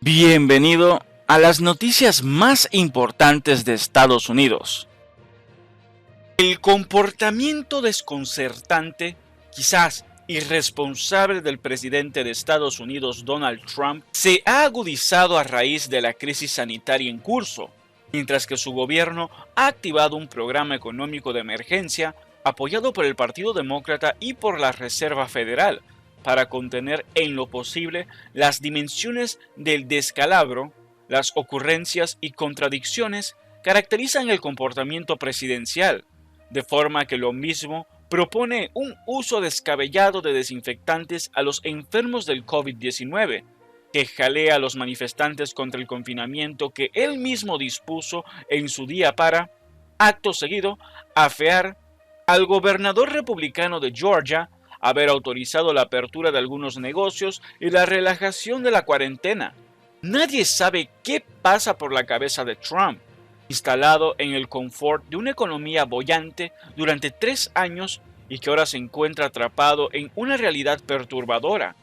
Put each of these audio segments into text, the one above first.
Bienvenido a las noticias más importantes de Estados Unidos. El comportamiento desconcertante, quizás irresponsable del presidente de Estados Unidos, Donald Trump, se ha agudizado a raíz de la crisis sanitaria en curso, mientras que su gobierno ha activado un programa económico de emergencia apoyado por el Partido Demócrata y por la Reserva Federal, para contener en lo posible las dimensiones del descalabro. Las ocurrencias y contradicciones caracterizan el comportamiento presidencial, de forma que lo mismo propone un uso descabellado de desinfectantes a los enfermos del COVID-19, que jalea a los manifestantes contra el confinamiento que él mismo dispuso en su día para, acto seguido, afear al gobernador republicano de Georgia, haber autorizado la apertura de algunos negocios y la relajación de la cuarentena. Nadie sabe qué pasa por la cabeza de Trump, instalado en el confort de una economía boyante durante 3 años y que ahora se encuentra atrapado en una realidad perturbadora.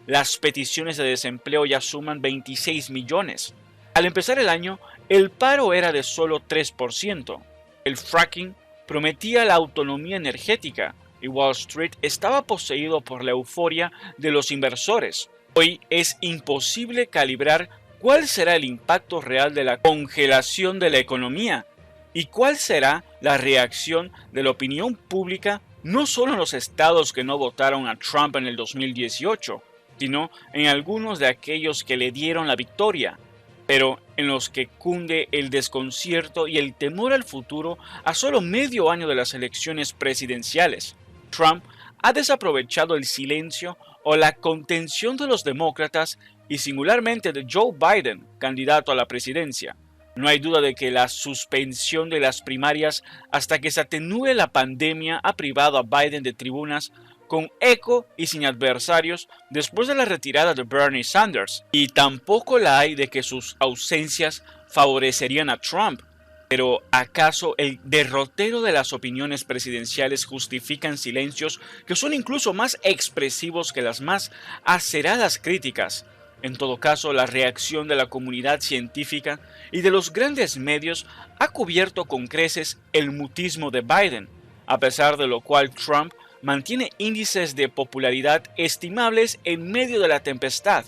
Las peticiones de desempleo ya suman 26 millones. Al empezar el año, el paro era de solo 3%. El fracking prometía la autonomía energética, y Wall Street estaba poseído por la euforia de los inversores. Hoy es imposible calibrar cuál será el impacto real de la congelación de la economía y cuál será la reacción de la opinión pública, no solo en los estados que no votaron a Trump en el 2018, sino en algunos de aquellos que le dieron la victoria, pero en los que cunde el desconcierto y el temor al futuro a solo medio año de las elecciones presidenciales. Trump ha desaprovechado el silencio o la contención de los demócratas y singularmente de Joe Biden, candidato a la presidencia. No hay duda de que la suspensión de las primarias hasta que se atenúe la pandemia ha privado a Biden de tribunas con eco y sin adversarios después de la retirada de Bernie Sanders, y tampoco la hay de que sus ausencias favorecerían a Trump. Pero ¿acaso el derrotero de las opiniones presidenciales justifican silencios que son incluso más expresivos que las más aceradas críticas? En todo caso, la reacción de la comunidad científica y de los grandes medios ha cubierto con creces el mutismo de Biden, a pesar de lo cual Trump mantiene índices de popularidad estimables en medio de la tempestad.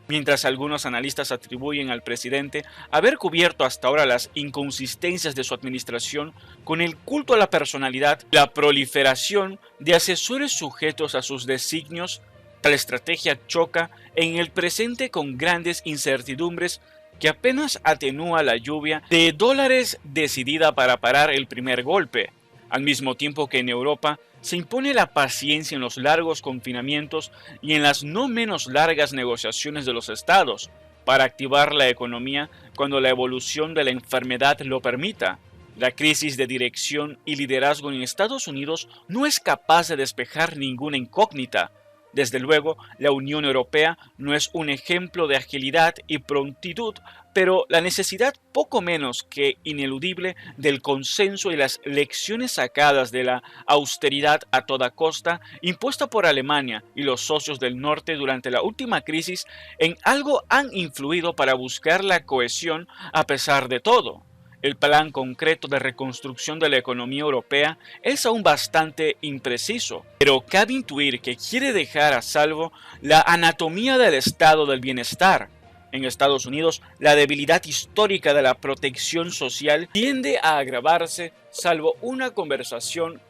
Mientras algunos analistas atribuyen al presidente haber cubierto hasta ahora las inconsistencias de su administración con el culto a la personalidad, la proliferación de asesores sujetos a sus designios, tal estrategia choca en el presente con grandes incertidumbres que apenas atenúa la lluvia de dólares decidida para parar el primer golpe, al mismo tiempo que en Europa se impone la paciencia en los largos confinamientos y en las no menos largas negociaciones de los estados para activar la economía cuando la evolución de la enfermedad lo permita. La crisis de dirección y liderazgo en Estados Unidos no es capaz de despejar ninguna incógnita. Desde luego, la Unión Europea no es un ejemplo de agilidad y prontitud, pero la necesidad poco menos que ineludible del consenso y las lecciones sacadas de la austeridad a toda costa impuesta por Alemania y los socios del norte durante la última crisis en algo han influido para buscar la cohesión a pesar de todo. El plan concreto de reconstrucción de la economía europea es aún bastante impreciso, pero cabe intuir que quiere dejar a salvo la anatomía del estado del bienestar. En Estados Unidos, la debilidad histórica de la protección social tiende a agravarse, salvo una conversación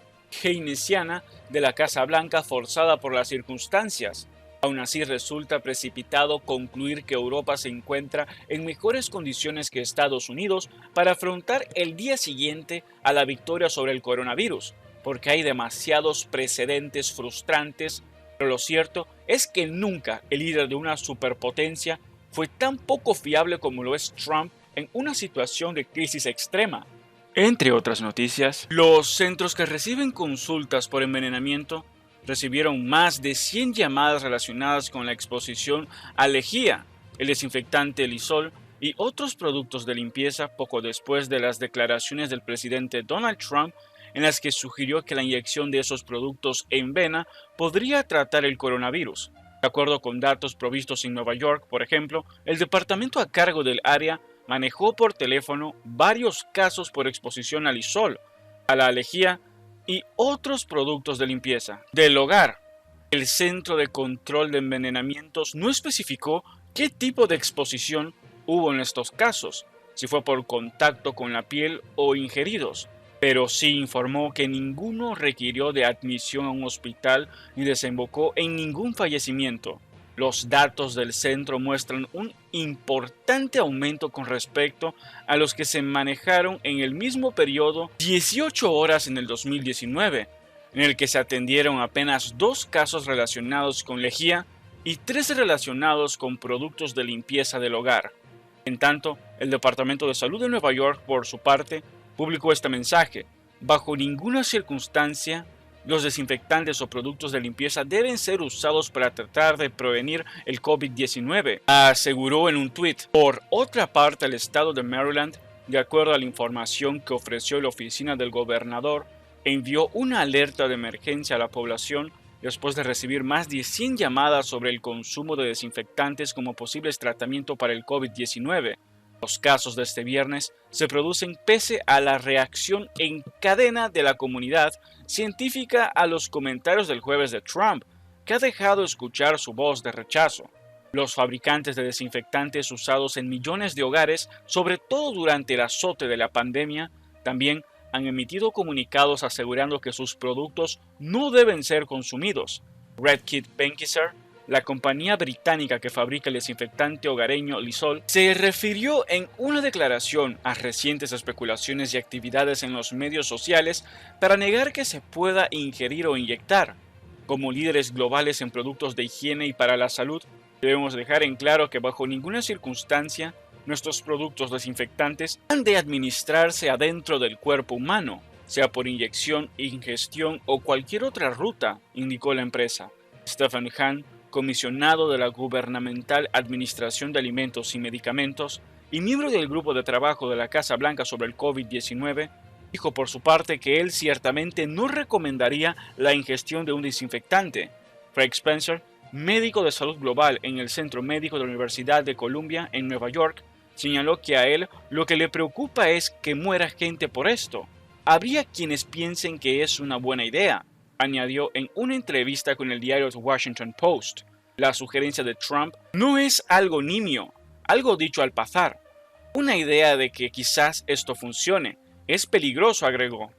keynesiana de la Casa Blanca forzada por las circunstancias. Aún así, resulta precipitado concluir que Europa se encuentra en mejores condiciones que Estados Unidos para afrontar el día siguiente a la victoria sobre el coronavirus, porque hay demasiados precedentes frustrantes, pero lo cierto es que nunca el líder de una superpotencia fue tan poco fiable como lo es Trump en una situación de crisis extrema. Entre otras noticias, los centros que reciben consultas por envenenamiento recibieron más de 100 llamadas relacionadas con la exposición a lejía, el desinfectante Lysol y otros productos de limpieza poco después de las declaraciones del presidente Donald Trump en las que sugirió que la inyección de esos productos en vena podría tratar el coronavirus. De acuerdo con datos provistos en Nueva York, por ejemplo, el departamento a cargo del área manejó por teléfono varios casos por exposición al Lysol, a la lejía y otros productos de limpieza del hogar. El Centro de Control de Envenenamientos no especificó qué tipo de exposición hubo en estos casos, si fue por contacto con la piel o ingeridos, pero sí informó que ninguno requirió de admisión a un hospital ni desembocó en ningún fallecimiento. Los datos del centro muestran un importante aumento con respecto a los que se manejaron en el mismo periodo, 18 horas en el 2019, en el que se atendieron apenas 2 casos relacionados con lejía y 3 relacionados con productos de limpieza del hogar. En tanto, el Departamento de Salud de Nueva York, por su parte, publicó este mensaje: bajo ninguna circunstancia, los desinfectantes o productos de limpieza deben ser usados para tratar de prevenir el COVID-19, aseguró en un tuit. Por otra parte, el estado de Maryland, de acuerdo a la información que ofreció la oficina del gobernador, envió una alerta de emergencia a la población después de recibir más de 100 llamadas sobre el consumo de desinfectantes como posibles tratamiento para el COVID-19. Los casos de este viernes se producen pese a la reacción en cadena de la comunidad científica a los comentarios del jueves de Trump, que ha dejado escuchar su voz de rechazo. Los fabricantes de desinfectantes usados en millones de hogares, sobre todo durante el azote de la pandemia, también han emitido comunicados asegurando que sus productos no deben ser consumidos. Red Kit Benckiser, la compañía británica que fabrica el desinfectante hogareño Lysol, se refirió en una declaración a recientes especulaciones y actividades en los medios sociales para negar que se pueda ingerir o inyectar. Como líderes globales en productos de higiene y para la salud, debemos dejar en claro que bajo ninguna circunstancia nuestros productos desinfectantes han de administrarse adentro del cuerpo humano, sea por inyección, ingestión o cualquier otra ruta, indicó la empresa. Stephen Hahn, comisionado de la Gubernamental Administración de Alimentos y Medicamentos y miembro del grupo de trabajo de la Casa Blanca sobre el COVID-19, dijo por su parte que él ciertamente no recomendaría la ingestión de un desinfectante. Craig Spencer, médico de salud global en el Centro Médico de la Universidad de Columbia en Nueva York, señaló que a él lo que le preocupa es que muera gente por esto. Habría quienes piensen que es una buena idea, añadió en una entrevista con el diario The Washington Post. La sugerencia de Trump no es algo nimio, algo dicho al pasar. Una idea de que quizás esto funcione. Es peligroso, agregó.